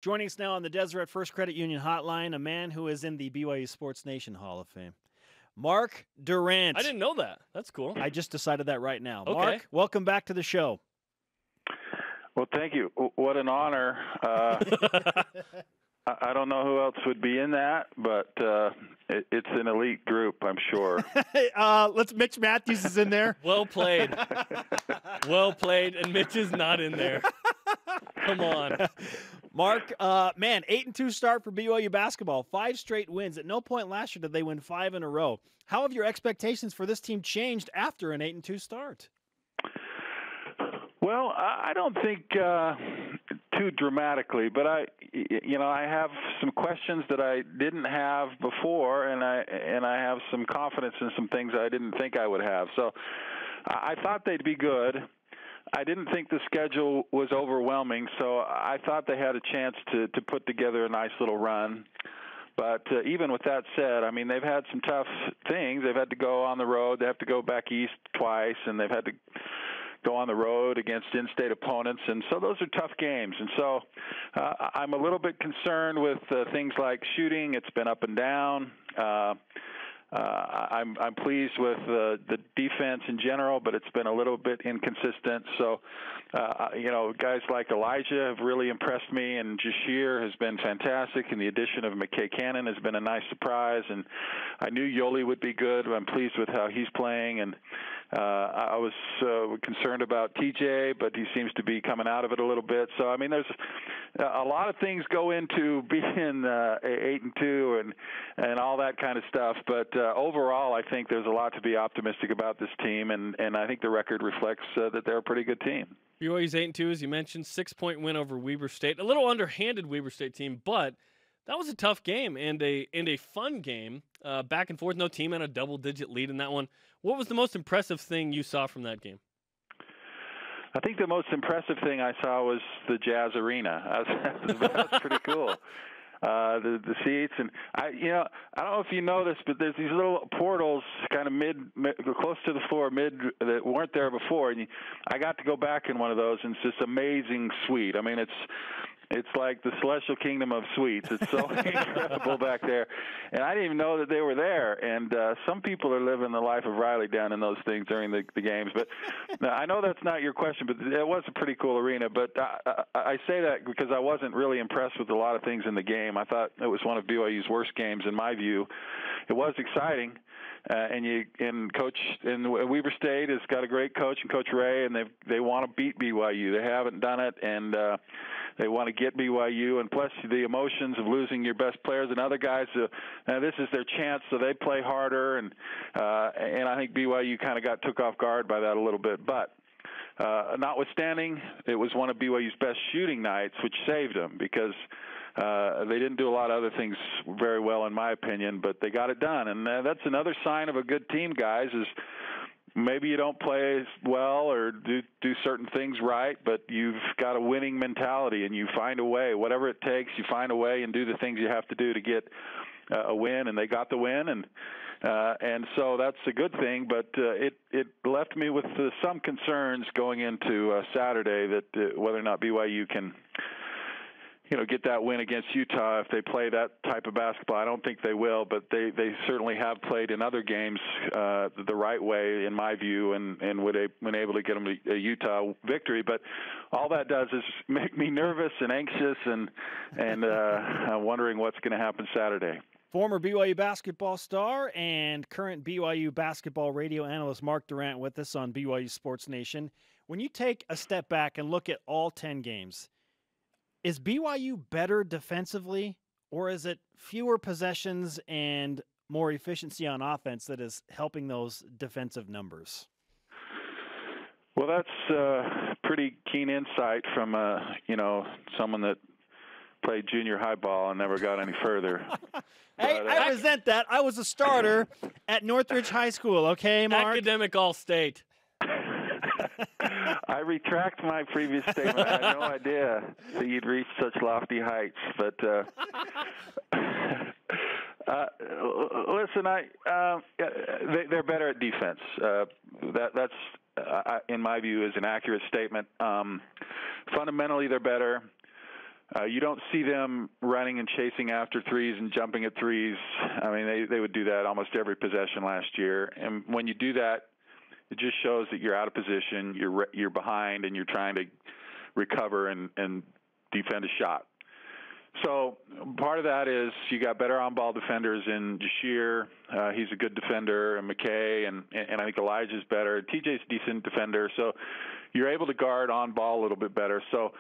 Joining us now on the Deseret First Credit Union hotline, a man who is in the BYU Sports Nation Hall of Fame, Mark Durrant. I didn't know that. That's cool. I just decided that right now. Okay. Mark, welcome back to the show. Well, thank you. What an honor. I don't know who else would be in that, but it's an elite group, I'm sure. Mitch Matthews is in there. Well played. Well played, and Mitch is not in there. Come on. Mark, 8-2 start for BYU basketball, 5 straight wins. At no point last year did they win 5 in a row. How have your expectations for this team changed after an 8-2 start? Well, I don't think too dramatically, but I have some questions that I didn't have before, and I have some confidence in some things I didn't think I would have. So I thought they'd be good. I didn't think the schedule was overwhelming, so I thought they had a chance to put together a nice little run. But even with that said, I mean, they've had some tough things. They've had to go on the road. They have to go back east twice, and they've had to go on the road against in-state opponents, and so those are tough games. And so I'm a little bit concerned with things like shooting. It's been up and down. I'm pleased with the defense in general, but it's been a little bit inconsistent. So, guys like Elijah have really impressed me, and Jashir has been fantastic, and the addition of McKay Cannon has been a nice surprise. And I knew Yoli would be good. I'm pleased with how he's playing, and I was concerned about TJ, but he seems to be coming out of it a little bit. So, I mean, there's a lot of things go into being 8-2 and all that kind of stuff. But overall, I think there's a lot to be optimistic about this team, and I think the record reflects that they're a pretty good team. BYU's 8-2, as you mentioned, 6-point win over Weber State. A little underhanded Weber State team, but that was a tough game and a fun game. Back and forth, no team had a double-digit lead in that one. What was the most impressive thing you saw from that game? I think the most impressive thing I saw was the Jazz Arena. That's pretty cool. The seats, and I don't know if you know this, but there's these little portals kind of mid close to the floor that weren't there before, and I got to go back in one of those, and it's this amazing suite. I mean, it's like the celestial kingdom of suites. It's so incredible back there. And I didn't even know that they were there. And some people are living the life of Riley down in those things during the games. But I know that's not your question, but it was a pretty cool arena. But I say that because I wasn't really impressed with a lot of things in the game. I thought it was one of BYU's worst games in my view. It was exciting. And Weber State has got a great coach and Coach Ray, and they want to beat BYU. They haven't done it, and they want to get BYU. And plus the emotions of losing your best players and other guys. This is their chance, so they play harder. And I think BYU kind of took off guard by that a little bit. But notwithstanding, it was one of BYU's best shooting nights, which saved them because they didn't do a lot of other things very well, in my opinion, but they got it done. And that's another sign of a good team, guys, is maybe you don't play well or do certain things right, but you've got a winning mentality, and you find a way. Whatever it takes, you find a way and do the things you have to do to get a win, and they got the win. And so that's a good thing, but it left me with some concerns going into Saturday that whether or not BYU can get that win against Utah if they play that type of basketball. I don't think they will, but they certainly have played in other games the right way, in my view, and been able to get them a Utah victory. But all that does is make me nervous and anxious, and I'm wondering what's going to happen Saturday. Former BYU basketball star and current BYU basketball radio analyst Mark Durrant with us on BYU Sports Nation. When you take a step back and look at all 10 games, is BYU better defensively, or is it fewer possessions and more efficiency on offense that is helping those defensive numbers? Well, that's pretty keen insight from someone that played junior high ball and never got any further. Hey, I resent that. I was a starter at Northridge High School, okay, Mark? Academic All-State. I retract my previous statement. I had no idea that you'd reach such lofty heights. But listen, they're better at defense. That's in my view, is an accurate statement. Fundamentally, they're better. You don't see them running and chasing after threes and jumping at threes. I mean, they would do that almost every possession last year. And when you do that, it just shows that you're out of position, you're behind, and you're trying to recover and defend a shot. So part of that is you got better on-ball defenders in Jashir. He's a good defender, and McKay, and I think Elijah's better. TJ's a decent defender, so you're able to guard on-ball a little bit better. So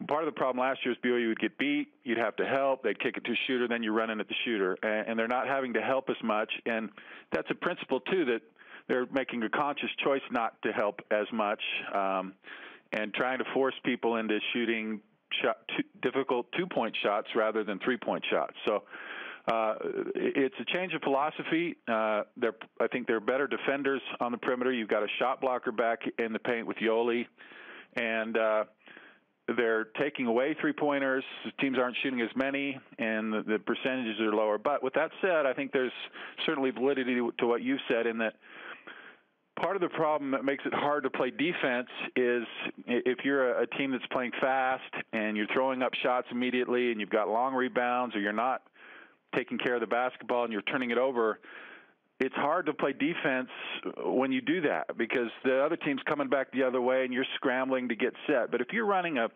part of the problem last year is BYU would get beat, you'd have to help, they'd kick it to a shooter, then you're running at the shooter. And they're not having to help as much, and that's a principle, too, that they're making a conscious choice not to help as much and trying to force people into shooting difficult two-point shots rather than three-point shots. So it's a change of philosophy. I think they're better defenders on the perimeter. You've got a shot blocker back in the paint with Yoli, and they're taking away three-pointers. The teams aren't shooting as many, and the percentages are lower. But with that said, I think there's certainly validity to what you've said in that part of the problem that makes it hard to play defense is if you're a team that's playing fast and you're throwing up shots immediately and you've got long rebounds or you're not taking care of the basketball and you're turning it over, it's hard to play defense when you do that because the other team's coming back the other way and you're scrambling to get set. But if you're running a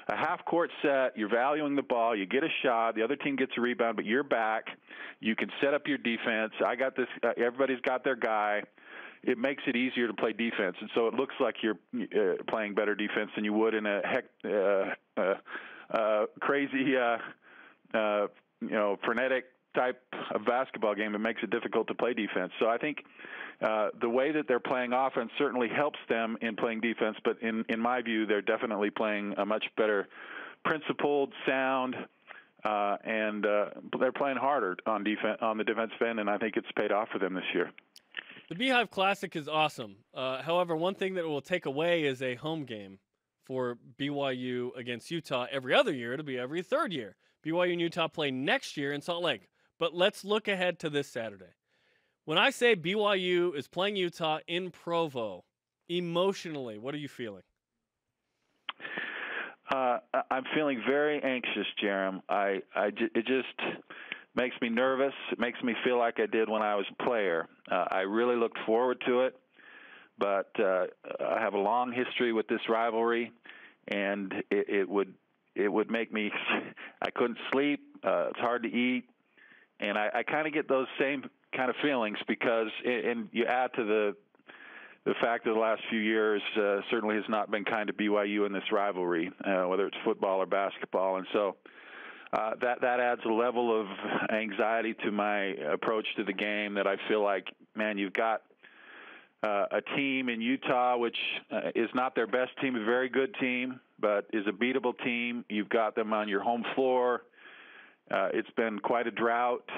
half-court set, you're valuing the ball, you get a shot, the other team gets a rebound, but you're back, you can set up your defense. I got this. Everybody's got their guy. It makes it easier to play defense, and so it looks like you're playing better defense than you would in a crazy, frenetic type of basketball game. It makes it difficult to play defense. So I think the way that they're playing offense certainly helps them in playing defense, but in my view, they're definitely playing a much better principled, sound, and they're playing harder on defense on the defensive end, and I think it's paid off for them this year. The Beehive Classic is awesome. However, one thing that it will take away is a home game for BYU against Utah every other year. It'll be every third year. BYU and Utah play next year in Salt Lake. But let's look ahead to this Saturday. When I say BYU is playing Utah in Provo, emotionally, what are you feeling? I'm feeling very anxious, Jerem. It just makes me nervous. It makes me feel like I did when I was a player. I really looked forward to it, but I have a long history with this rivalry, and it would make me – I couldn't sleep. It's hard to eat. And I kind of get those same kind of feelings because – and you add to the fact that the last few years certainly has not been kind to BYU in this rivalry, whether it's football or basketball. And so – that adds a level of anxiety to my approach to the game that I feel like, man, you've got a team in Utah which is not their best team, a very good team, but is a beatable team. You've got them on your home floor. It's been quite a drought.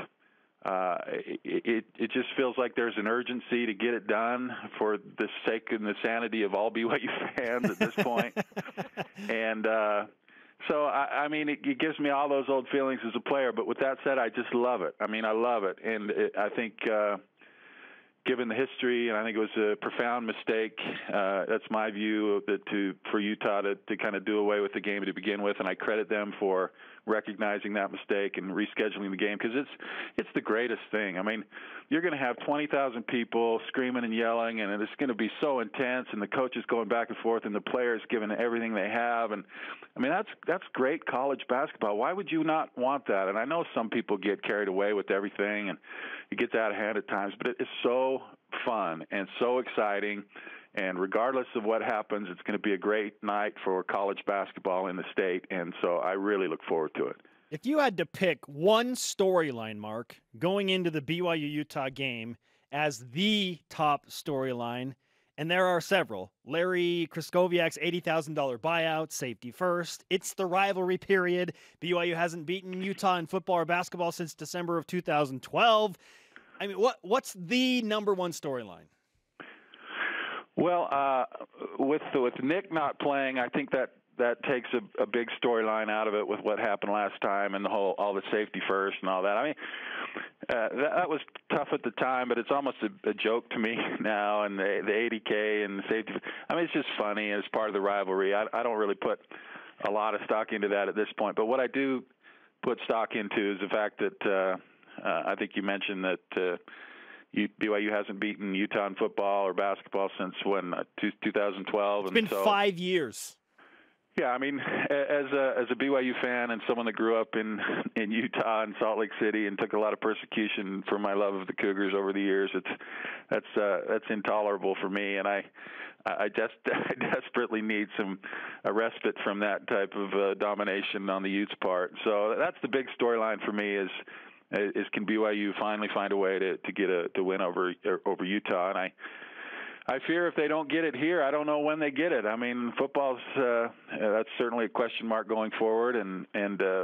It just feels like there's an urgency to get it done for the sake and the sanity of all BYU fans at this point. And so, I mean, it gives me all those old feelings as a player. But with that said, I just love it. I mean, I love it. And I think given the history, and I think it was a profound mistake, that's my view, for Utah to kind of do away with the game to begin with. And I credit them for recognizing that mistake and rescheduling the game because it's the greatest thing. I mean, you're going to have 20,000 people screaming and yelling, and it's going to be so intense, and the coaches going back and forth, and the players giving everything they have. And I mean, that's great college basketball. Why would you not want that? And I know some people get carried away with everything, and it gets out of hand at times, but it's so fun and so exciting. And regardless of what happens, it's going to be a great night for college basketball in the state. And so I really look forward to it. If you had to pick one storyline, Mark, going into the BYU-Utah game as the top storyline, and there are several, Larry Kraskowiak's $80,000 buyout, safety first, it's the rivalry period. BYU hasn't beaten Utah in football or basketball since December of 2012. I mean, what's the number one storyline? Well, with Nick not playing, I think that takes a big storyline out of it with what happened last time and all the safety first and all that. I mean, that was tough at the time, but it's almost a joke to me now. And the $80K and the safety. I mean, it's just funny as part of the rivalry. I don't really put a lot of stock into that at this point. But what I do put stock into is the fact that I think you mentioned that BYU hasn't beaten Utah in football or basketball since when 2012. It's been 5 years. Yeah, I mean, as a BYU fan and someone that grew up in Utah and Salt Lake City and took a lot of persecution for my love of the Cougars over the years, that's intolerable for me, and I desperately need a respite from that type of domination on the Utes' part. So that's the big storyline for me is can BYU finally find a way to get to win over Utah, and I fear if they don't get it here, I don't know when they get it. I mean, football's that's certainly a question mark going forward, and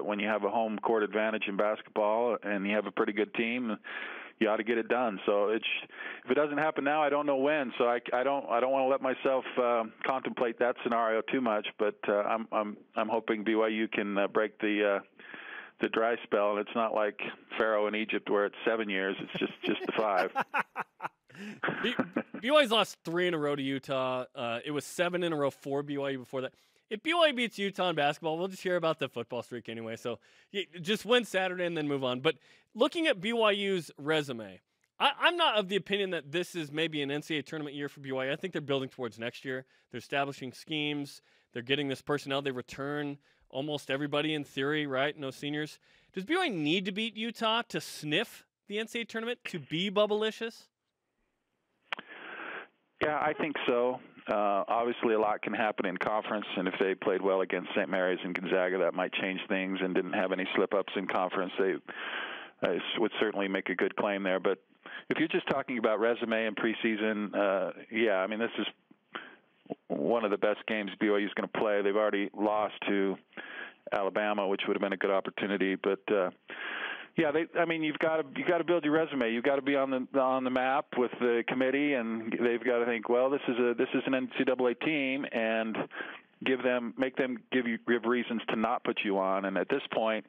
when you have a home court advantage in basketball and you have a pretty good team, you ought to get it done. So if it doesn't happen now, I don't know when. So I don't want to let myself contemplate that scenario too much. But I'm hoping BYU can break the dry spell, and it's not like Pharaoh in Egypt where it's 7 years. It's just the 5. BYU's lost 3 in a row to Utah. It was 7 in a row for BYU before that. If BYU beats Utah in basketball, we'll just hear about the football streak anyway. So just win Saturday and then move on. But looking at BYU's resume, I'm not of the opinion that this is maybe an NCAA tournament year for BYU. I think they're building towards next year. They're establishing schemes. They're getting this personnel. They return almost everybody in theory, right? No seniors. Does BYU need to beat Utah to sniff the NCAA tournament, to be bubblicious? Yeah, I think so. Obviously, a lot can happen in conference, and if they played well against St. Mary's and Gonzaga, that might change things, and didn't have any slip-ups in conference. They would certainly make a good claim there. But if you're just talking about resume and preseason, yeah, I mean, this is one of the best games BYU is going to play. They've already lost to Alabama, which would have been a good opportunity, but yeah, I mean, you've got to build your resume. You've got to be on the map with the committee, and they've got to think, well, this is an NCAA team, and give reasons to not put you on. And at this point,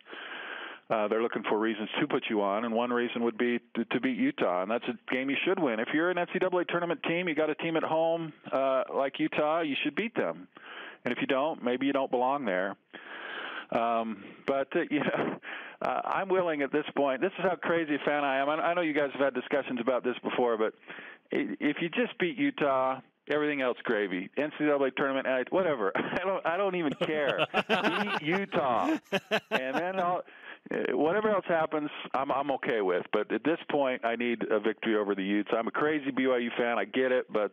they're looking for reasons to put you on, and one reason would be to beat Utah, and that's a game you should win. If you're an NCAA tournament team, you got a team at home like Utah, you should beat them. And if you don't, maybe you don't belong there. But you know, I'm willing at this point. This is how crazy a fan I am. I know you guys have had discussions about this before, but if you just beat Utah, everything else gravy. NCAA tournament, whatever. I don't even care. Beat Utah, and then whatever else happens, I'm okay with. But at this point, I need a victory over the Utes. I'm a crazy BYU fan. I get it, but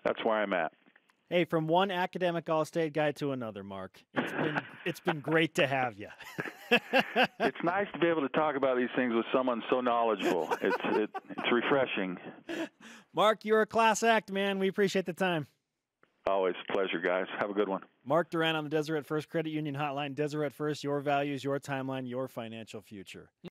that's where I'm at. Hey, from one academic All-State guy to another, Mark. It's been great to have you. It's nice to be able to talk about these things with someone so knowledgeable. It's refreshing. Mark, you're a class act, man. We appreciate the time. Always a pleasure, guys. Have a good one. Mark Durrant on the Deseret First Credit Union Hotline. Deseret First, your values, your timeline, your financial future.